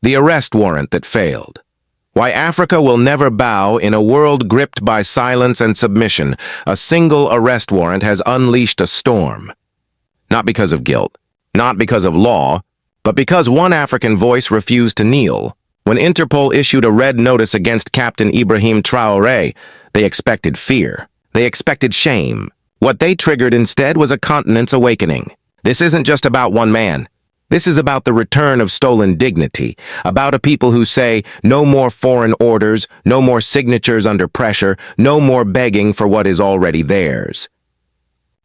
The arrest warrant that failed. Why Africa will never bow in a world gripped by silence and submission. A single arrest warrant has unleashed a storm. Not because of guilt, not because of law, but because one African voice refused to kneel. When Interpol issued a red notice against Captain Ibrahim Traoré, they expected fear. They expected shame. What they triggered instead was a continent's awakening. This isn't just about one man. This is about the return of stolen dignity, about a people who say, no more foreign orders, no more signatures under pressure, no more begging for what is already theirs.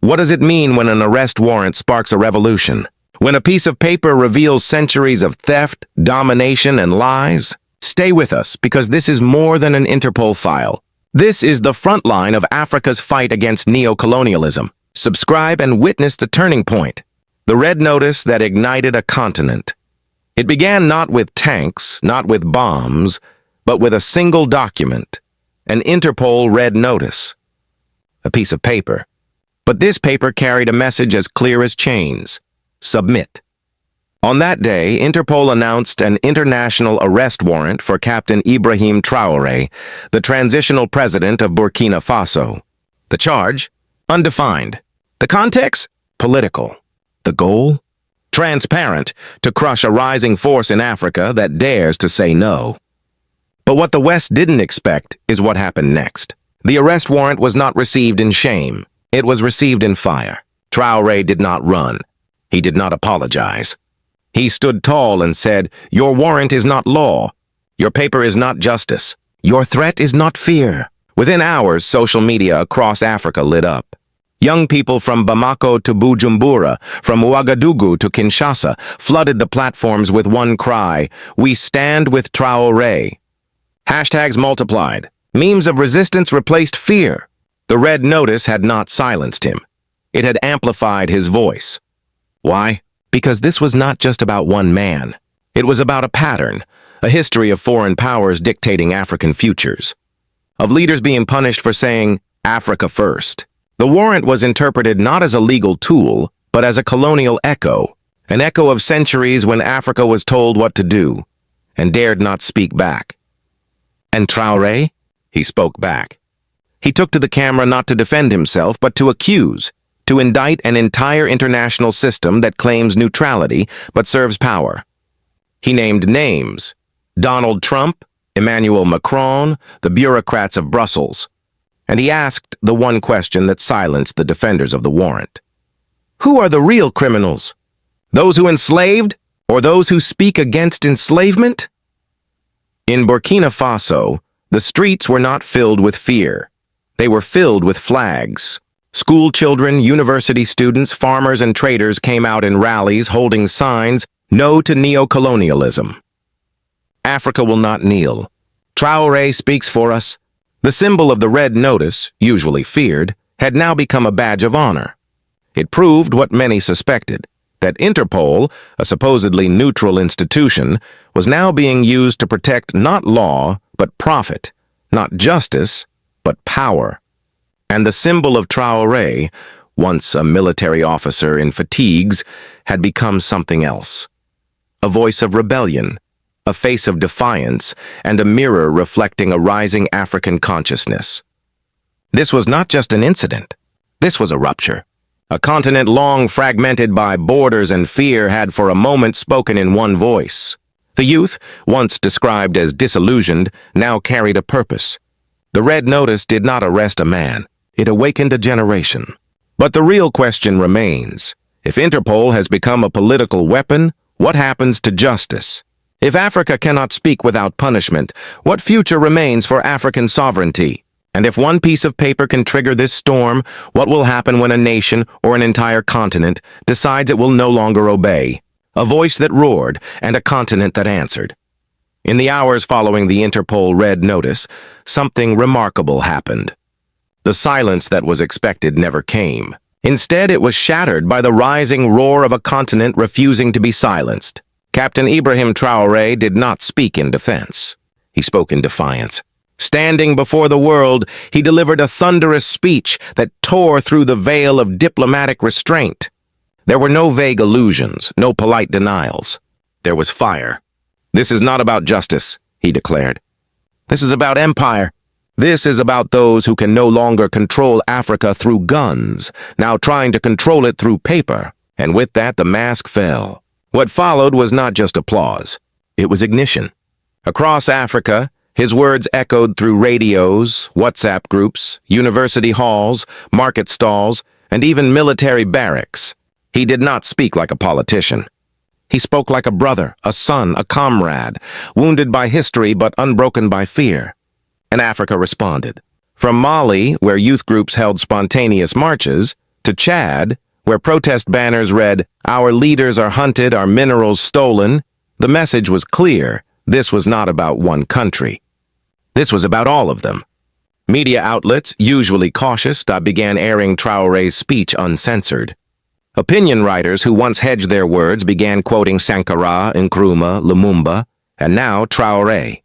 What does it mean when an arrest warrant sparks a revolution? When a piece of paper reveals centuries of theft, domination, and lies? Stay with us, because this is more than an Interpol file. This is the front line of Africa's fight against neo-colonialism. Subscribe and witness the turning point. The red notice that ignited a continent. It began not with tanks, not with bombs, but with a single document, an Interpol red notice. A piece of paper. But this paper carried a message as clear as chains. Submit. On that day, Interpol announced an international arrest warrant for Captain Ibrahim Traoré, the transitional president of Burkina Faso. The charge? Undefined. The context? Political. The goal? Transparent, to crush a rising force in Africa that dares to say no. But what the West didn't expect is what happened next. The arrest warrant was not received in shame. It was received in fire. Traoré did not run. He did not apologize. He stood tall and said, "Your warrant is not law. Your paper is not justice. Your threat is not fear." Within hours, social media across Africa lit up. Young people from Bamako to Bujumbura, from Ouagadougou to Kinshasa, flooded the platforms with one cry, "We stand with Traoré." Hashtags multiplied. Memes of resistance replaced fear. The red notice had not silenced him. It had amplified his voice. Why? Because this was not just about one man. It was about a pattern, a history of foreign powers dictating African futures. Of leaders being punished for saying, "Africa first." The warrant was interpreted not as a legal tool, but as a colonial echo, an echo of centuries when Africa was told what to do, and dared not speak back. And Traoré? He spoke back. He took to the camera not to defend himself, but to accuse, to indict an entire international system that claims neutrality but serves power. He named names: Donald Trump, Emmanuel Macron, the bureaucrats of Brussels. And he asked the one question that silenced the defenders of the warrant. Who are the real criminals? Those who enslaved, or those who speak against enslavement? In Burkina Faso, the streets were not filled with fear. They were filled with flags. School children, university students, farmers, and traders came out in rallies holding signs, "No to neo-colonialism." Africa will not kneel. Traoré speaks for us. The symbol of the red notice, usually feared, had now become a badge of honor. It proved what many suspected, that Interpol, a supposedly neutral institution, was now being used to protect not law, but profit, not justice, but power. And the symbol of Traoré, once a military officer in fatigues, had become something else. A voice of rebellion, a face of defiance, and a mirror reflecting a rising African consciousness. This was not just an incident. This was a rupture. A continent long fragmented by borders and fear had for a moment spoken in one voice. The youth, once described as disillusioned, now carried a purpose. The red notice did not arrest a man. It awakened a generation. But the real question remains. If Interpol has become a political weapon, what happens to justice? If Africa cannot speak without punishment, what future remains for African sovereignty? And if one piece of paper can trigger this storm, what will happen when a nation or an entire continent decides it will no longer obey? A voice that roared and a continent that answered. In the hours following the Interpol red notice, something remarkable happened. The silence that was expected never came. Instead, it was shattered by the rising roar of a continent refusing to be silenced. Captain Ibrahim Traoré did not speak in defense. He spoke in defiance. Standing before the world, he delivered a thunderous speech that tore through the veil of diplomatic restraint. There were no vague allusions, no polite denials. There was fire. "This is not about justice," he declared. "This is about empire. This is about those who can no longer control Africa through guns, now trying to control it through paper." And with that, the mask fell. What followed was not just applause. It was ignition. Across Africa, his words echoed through radios, WhatsApp groups, university halls, market stalls, and even military barracks. He did not speak like a politician. He spoke like a brother, a son, a comrade, wounded by history but unbroken by fear. And Africa responded. From Mali, where youth groups held spontaneous marches, to Chad, where protest banners read, "Our leaders are hunted, our minerals stolen," the message was clear. This was not about one country. This was about all of them. Media outlets, usually cautious, began airing Traoré's speech uncensored. Opinion writers who once hedged their words began quoting Sankara, Nkrumah, Lumumba, and now Traoré.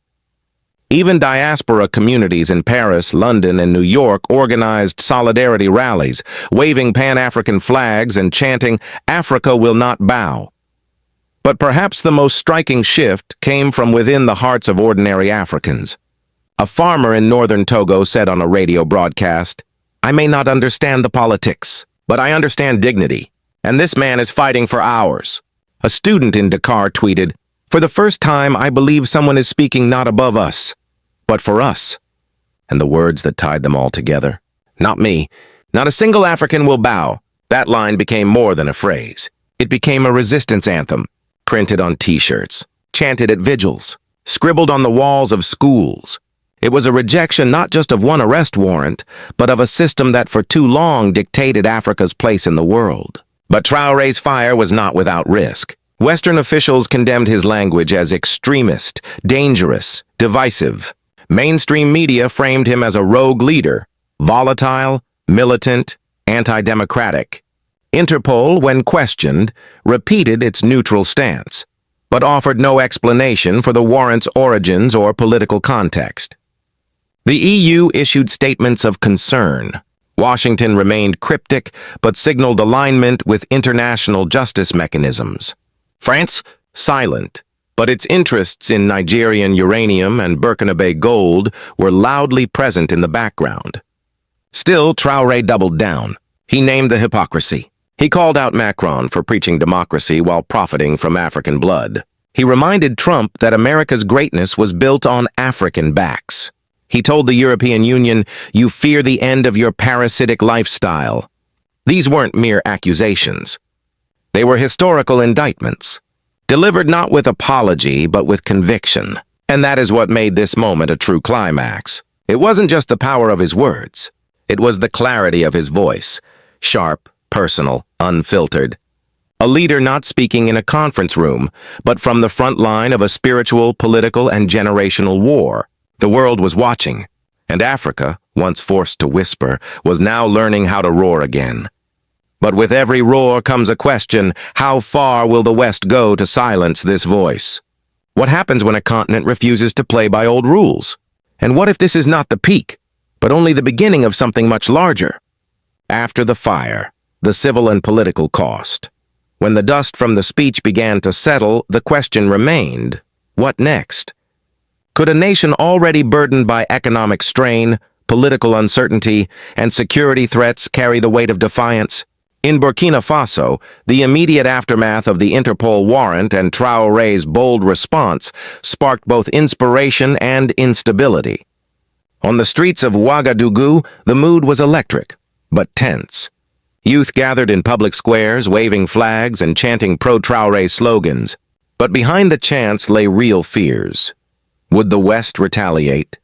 Even diaspora communities in Paris, London, and New York organized solidarity rallies, waving Pan-African flags and chanting, "Africa will not bow." But perhaps the most striking shift came from within the hearts of ordinary Africans. A farmer in northern Togo said on a radio broadcast, "I may not understand the politics, but I understand dignity, and this man is fighting for ours." A student in Dakar tweeted, "For the first time, I believe someone is speaking not above us, but for us." And the words that tied them all together. "Not me. Not a single African will bow." That line became more than a phrase. It became a resistance anthem, printed on T-shirts, chanted at vigils, scribbled on the walls of schools. It was a rejection not just of one arrest warrant, but of a system that for too long dictated Africa's place in the world. But Traoré's fire was not without risk. Western officials condemned his language as extremist, dangerous, divisive. Mainstream media framed him as a rogue leader, volatile, militant, anti-democratic. Interpol, when questioned, repeated its neutral stance, but offered no explanation for the warrant's origins or political context. The EU issued statements of concern. Washington remained cryptic, but signaled alignment with international justice mechanisms. France, silent, but its interests in Nigerian uranium and Burkina Faso gold were loudly present in the background. Still, Traoré doubled down. He named the hypocrisy. He called out Macron for preaching democracy while profiting from African blood. He reminded Trump that America's greatness was built on African backs. He told the European Union, "You fear the end of your parasitic lifestyle." These weren't mere accusations. They were historical indictments, delivered not with apology, but with conviction. And that is what made this moment a true climax. It wasn't just the power of his words. It was the clarity of his voice, sharp, personal, unfiltered. A leader not speaking in a conference room, but from the front line of a spiritual, political, and generational war. The world was watching, and Africa, once forced to whisper, was now learning how to roar again. But with every roar comes a question: how far will the West go to silence this voice? What happens when a continent refuses to play by old rules? And what if this is not the peak, but only the beginning of something much larger? After the fire, the civil and political cost. When the dust from the speech began to settle, the question remained: what next? Could a nation already burdened by economic strain, political uncertainty, and security threats carry the weight of defiance? In Burkina Faso, the immediate aftermath of the Interpol Warrant and Traoré's bold response sparked both inspiration and instability. On the streets of Ouagadougou, the mood was electric, but tense. Youth gathered in public squares, waving flags and chanting pro-Traoré slogans. But behind the chants lay real fears. Would the West retaliate?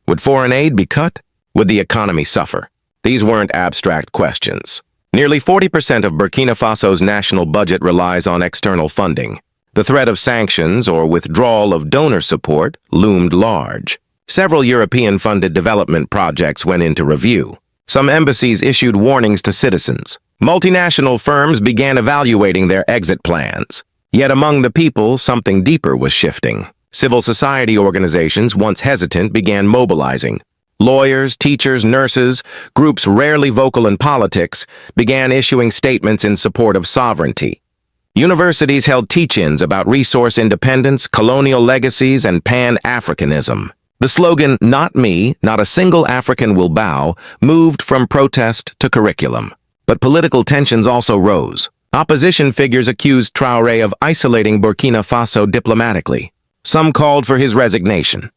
Would foreign aid be cut? Would the economy suffer? These weren't abstract questions. Nearly 40% of Burkina Faso's national budget relies on external funding. The threat of sanctions or withdrawal of donor support loomed large. Several European-funded development projects went into review. Some embassies issued warnings to citizens. Multinational firms began evaluating their exit plans. Yet among the people, something deeper was shifting. Civil society organizations, once hesitant, began mobilizing. Lawyers, teachers, nurses, groups rarely vocal in politics, began issuing statements in support of sovereignty. Universities held teach-ins about resource independence, colonial legacies, and Pan-Africanism. The slogan, "Not me, not a single African will bow," moved from protest to curriculum. But political tensions also rose. Opposition figures accused Traoré of isolating Burkina Faso diplomatically. Some called for his resignation.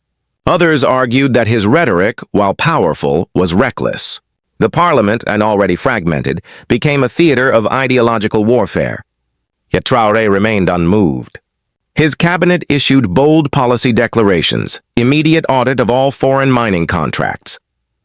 Others argued that his rhetoric, while powerful, was reckless. The parliament, and already fragmented, became a theater of ideological warfare. Yet Traoré remained unmoved. His cabinet issued bold policy declarations, immediate audit of all foreign mining contracts,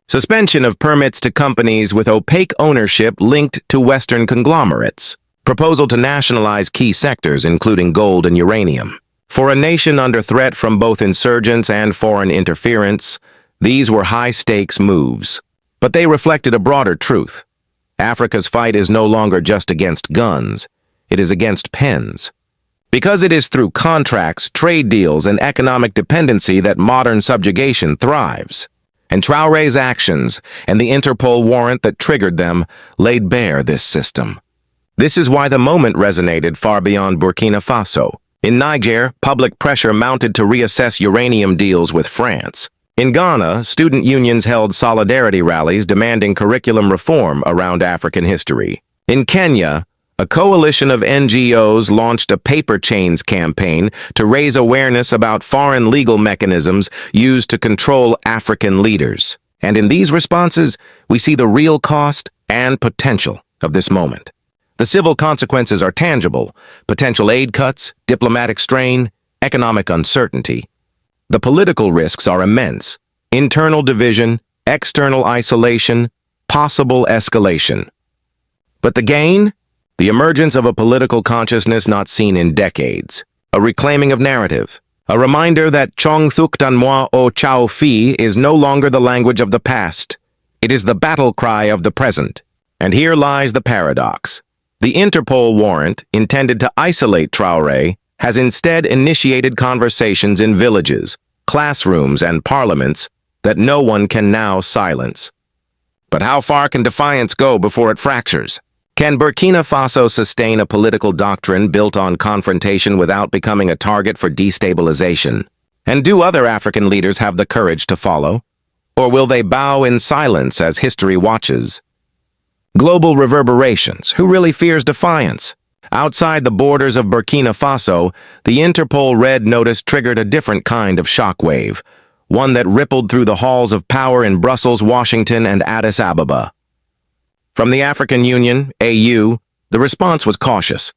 suspension of permits to companies with opaque ownership linked to Western conglomerates, proposal to nationalize key sectors including gold and uranium. For a nation under threat from both insurgents and foreign interference, these were high-stakes moves. But they reflected a broader truth. Africa's fight is no longer just against guns, it is against pens. Because it is through contracts, trade deals, and economic dependency that modern subjugation thrives. And Traoré's actions, and the Interpol warrant that triggered them, laid bare this system. This is why the moment resonated far beyond Burkina Faso. In Niger, public pressure mounted to reassess uranium deals with France. In Ghana, student unions held solidarity rallies demanding curriculum reform around African history. In Kenya, a coalition of NGOs launched a paper chains campaign to raise awareness about foreign legal mechanisms used to control African leaders. And in these responses, we see the real cost and potential of this moment. The civil consequences are tangible: potential aid cuts, diplomatic strain, economic uncertainty. The political risks are immense: internal division, external isolation, possible escalation. But the gain? The emergence of a political consciousness not seen in decades, a reclaiming of narrative, a reminder that Chong Thuk Dan Moi O Chao Fi is no longer the language of the past. It is the battle cry of the present. And here lies the paradox. The Interpol warrant, intended to isolate Traoré, has instead initiated conversations in villages, classrooms, and parliaments that no one can now silence. But how far can defiance go before it fractures? Can Burkina Faso sustain a political doctrine built on confrontation without becoming a target for destabilization? And do other African leaders have the courage to follow? Or will they bow in silence as history watches? Global reverberations. Who really fears defiance? Outside the borders of Burkina Faso, the Interpol Red Notice triggered a different kind of shockwave, one that rippled through the halls of power in Brussels, Washington, and Addis Ababa. From the African Union, AU, the response was cautious.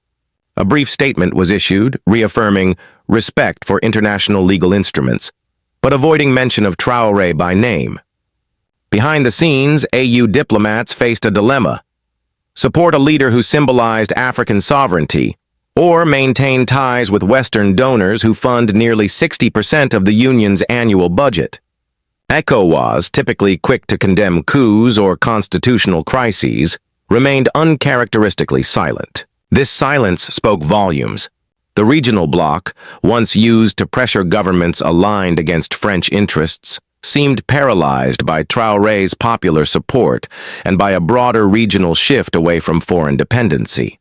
A brief statement was issued, reaffirming respect for international legal instruments, but avoiding mention of Traoré by name. Behind the scenes, AU diplomats faced a dilemma: support a leader who symbolized African sovereignty, or maintain ties with Western donors who fund nearly 60% of the Union's annual budget. ECOWAS, typically quick to condemn coups or constitutional crises, remained uncharacteristically silent. This silence spoke volumes. The regional bloc, once used to pressure governments aligned against French interests, seemed paralyzed by Traoré's popular support and by a broader regional shift away from foreign dependency.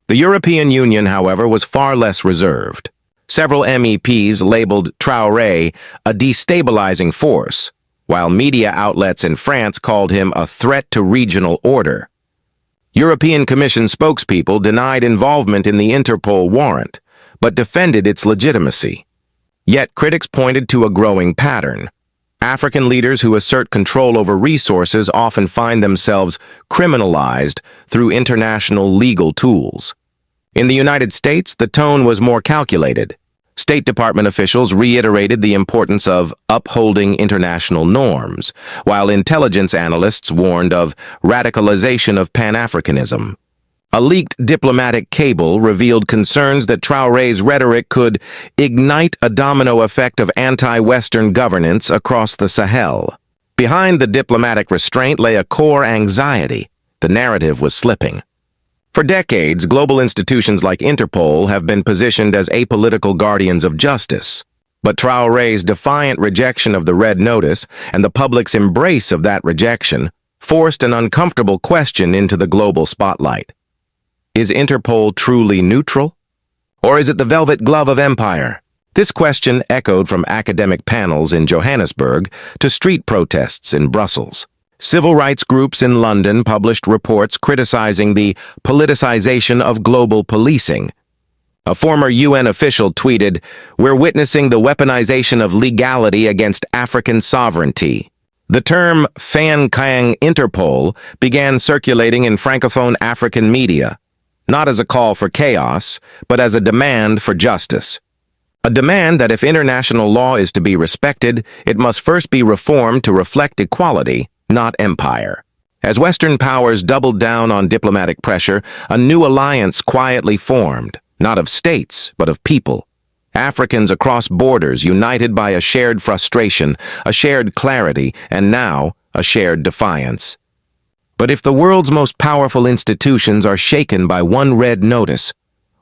The European Union, however, was far less reserved. Several MEPs labeled Traoré a destabilizing force, while media outlets in France called him a threat to regional order. European Commission spokespeople denied involvement in the Interpol warrant, but defended its legitimacy. Yet critics pointed to a growing pattern. African leaders who assert control over resources often find themselves criminalized through international legal tools. In the United States, the tone was more calculated. State Department officials reiterated the importance of upholding international norms, while intelligence analysts warned of radicalization of Pan-Africanism. A leaked diplomatic cable revealed concerns that Traoré's rhetoric could ignite a domino effect of anti-Western governance across the Sahel. Behind the diplomatic restraint lay a core anxiety. The narrative was slipping. For decades, global institutions like Interpol have been positioned as apolitical guardians of justice. But Traoré's defiant rejection of the Red Notice and the public's embrace of that rejection forced an uncomfortable question into the global spotlight. Is Interpol truly neutral? Or is it the velvet glove of empire? This question echoed from academic panels in Johannesburg to street protests in Brussels. Civil rights groups in London published reports criticizing the politicization of global policing. A former UN official tweeted, "We're witnessing the weaponization of legality against African sovereignty." The term Fan Kang Interpol began circulating in Francophone African media, not as a call for chaos, but as a demand for justice. A demand that if international law is to be respected, it must first be reformed to reflect equality, not empire. As Western powers doubled down on diplomatic pressure, a new alliance quietly formed, not of states, but of people. Africans across borders united by a shared frustration, a shared clarity, and now a shared defiance. But if the world's most powerful institutions are shaken by one red notice,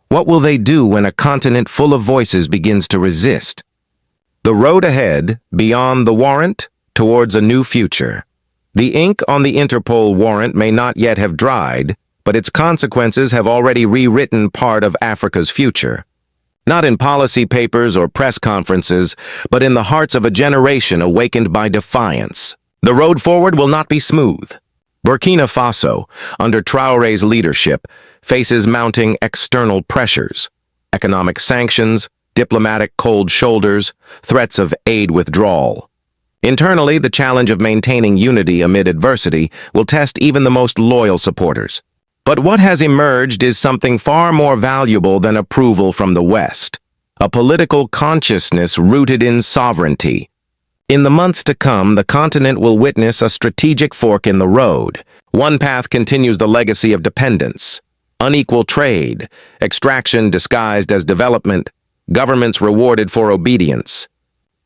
what will they do when a continent full of voices begins to resist? The road ahead, beyond the warrant, towards a new future. The ink on the Interpol warrant may not yet have dried, but its consequences have already rewritten part of Africa's future. Not in policy papers or press conferences, but in the hearts of a generation awakened by defiance. The road forward will not be smooth. Burkina Faso, under Traoré's leadership, faces mounting external pressures, economic sanctions, diplomatic cold shoulders, threats of aid withdrawal. Internally, the challenge of maintaining unity amid adversity will test even the most loyal supporters. But what has emerged is something far more valuable than approval from the West, a political consciousness rooted in sovereignty. In the months to come, the continent will witness a strategic fork in the road. One path continues the legacy of dependence, unequal trade, extraction disguised as development, governments rewarded for obedience.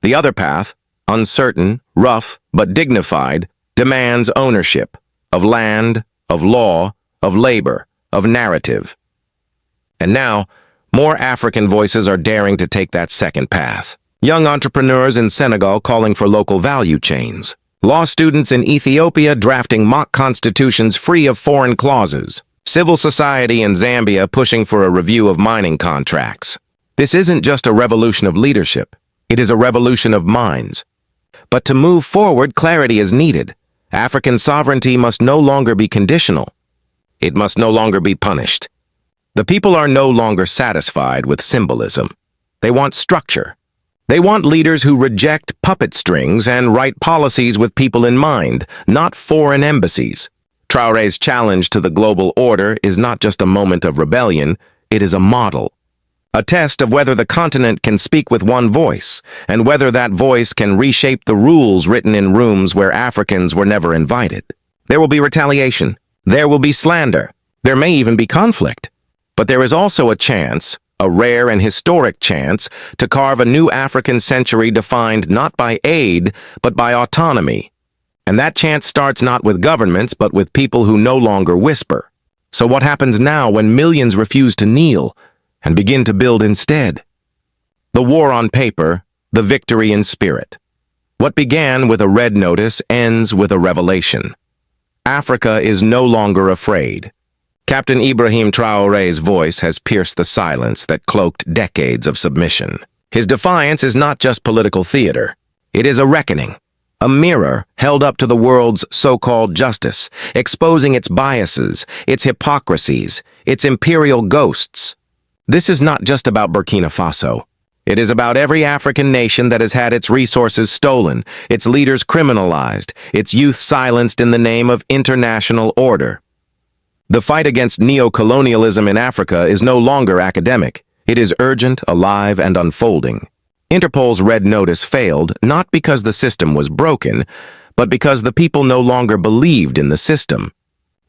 The other path, uncertain, rough, but dignified, demands ownership of land, of law, of labor, of narrative. And now, more African voices are daring to take that second path. Young entrepreneurs in Senegal calling for local value chains. Law students in Ethiopia drafting mock constitutions free of foreign clauses. Civil society in Zambia pushing for a review of mining contracts. This isn't just a revolution of leadership. It is a revolution of minds. But to move forward, clarity is needed. African sovereignty must no longer be conditional. It must no longer be punished. The people are no longer satisfied with symbolism. They want structure. They want leaders who reject puppet strings and write policies with people in mind, not foreign embassies. Traoré's challenge to the global order is not just a moment of rebellion, it is a model. A test of whether the continent can speak with one voice, and whether that voice can reshape the rules written in rooms where Africans were never invited. There will be retaliation. There will be slander. There may even be conflict. But there is also a chance, a rare and historic chance, to carve a new African century defined not by aid, but by autonomy. And that chance starts not with governments, but with people who no longer whisper. So what happens now when millions refuse to kneel and begin to build instead? The war on paper, the victory in spirit. What began with a red notice ends with a revelation. Africa is no longer afraid. Captain Ibrahim Traoré's voice has pierced the silence that cloaked decades of submission. His defiance is not just political theater. It is a reckoning, a mirror held up to the world's so-called justice, exposing its biases, its hypocrisies, its imperial ghosts. This is not just about Burkina Faso. It is about every African nation that has had its resources stolen, its leaders criminalized, its youth silenced in the name of international order. The fight against neo-colonialism in Africa is no longer academic. It is urgent, alive, and unfolding. Interpol's red notice failed not because the system was broken, but because the people no longer believed in the system.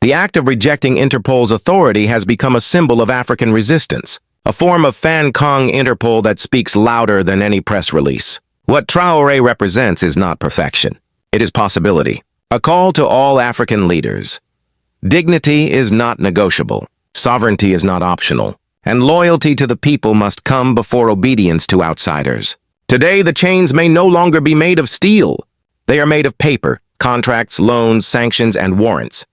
The act of rejecting Interpol's authority has become a symbol of African resistance, a form of Fan Kang Interpol that speaks louder than any press release. What Traoré represents is not perfection. It is possibility. A call to all African leaders. Dignity is not negotiable. Sovereignty is not optional. And loyalty to the people must come before obedience to outsiders. Today, the chains may no longer be made of steel. They are made of paper, contracts, loans, sanctions, and warrants.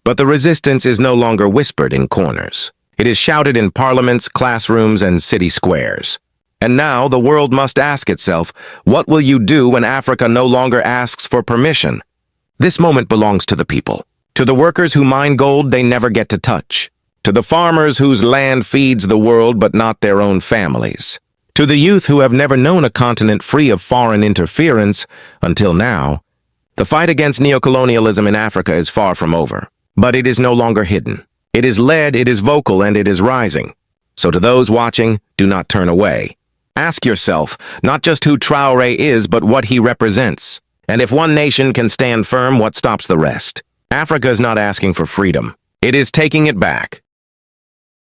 But the resistance is no longer whispered in corners. It is shouted in parliaments, classrooms, and city squares. And now the world must ask itself, what will you do when Africa no longer asks for permission? This moment belongs to the people. To the workers who mine gold they never get to touch. To the farmers whose land feeds the world but not their own families. To the youth who have never known a continent free of foreign interference until now. The fight against neocolonialism in Africa is far from over, but it is no longer hidden. It is led, it is vocal, and it is rising. So to those watching, do not turn away. Ask yourself, not just who Traoré is, but what he represents. And if one nation can stand firm, what stops the rest? Africa is not asking for freedom. It is taking it back.